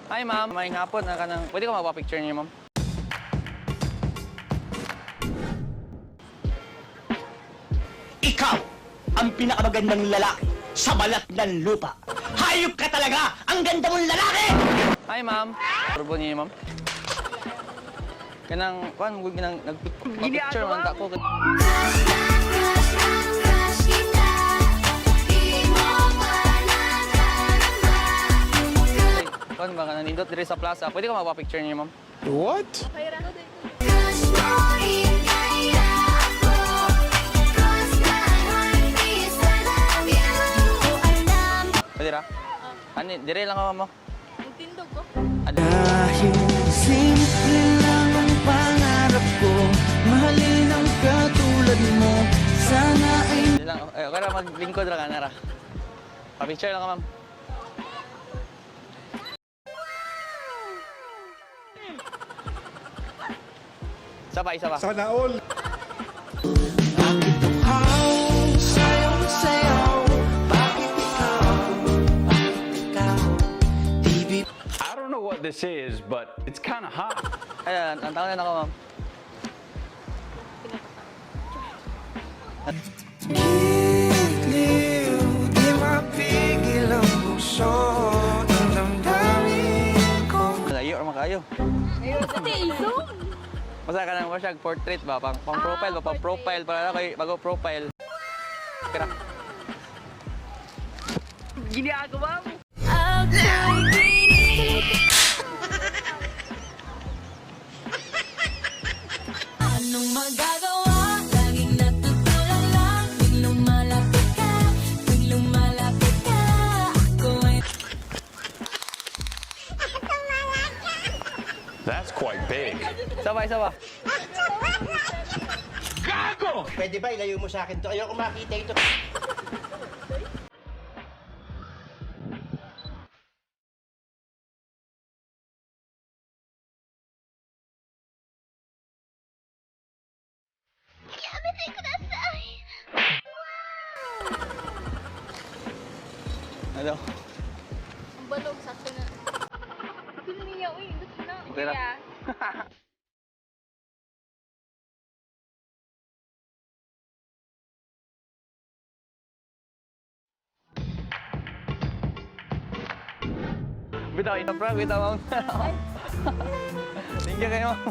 Hi, ma'am. May hapon na ka ng... Pwede ko magpa-picture niyo, ma'am? Ikaw ang pinakamagandang lalaki sa balat ng lupa. Hayop ka talaga! Ang ganda mong lalaki! Hi, ma'am. Turbo niyo, ma'am? Kanang... Kuan, kanang nagpicture man ako. Kuan ba kanang nindot diri sa plaza? Pwede ko magpa-picture niyo, ma'am? What? Pwede ra? Ani, dire lang ako, ma'am. Magtindog ko. Dahil simple lang ang pangarap ko, mahalin ang katulad mo. Sana ay Dire lang. Okay ra, maglingkod ra ka na ra. Pa-picture lang ka, ma'am. Isa pa. Sana all. bakit ikaw, sayaw-sayaw. Bakit ikaw, di I don't know what this is, but it's kind of hot. Ayan, ang taon na ako, ma'am. bigliw, di mapigil ang puso ng damdamin ko. Layo or makayo. Ate, zoom! Basta ka nang siya portrait ba? Pang profile ba? Pang profile. Para ako bago profile. Kira. Ginagawa mo. Anong magagawa? Laging natutulala lang. Biglang malapit ka. Ako ay That's quite big. Isa pa. Pwede ba ilayo mo sa akin to? Ayoko makita ito. Ano? Ang balog, sakto na. Sino niya? Uy, gusto na. Okay na. Kaya, Bitaw, ito prank. Bitaw, ma'am. Thank you kayo, ma'am.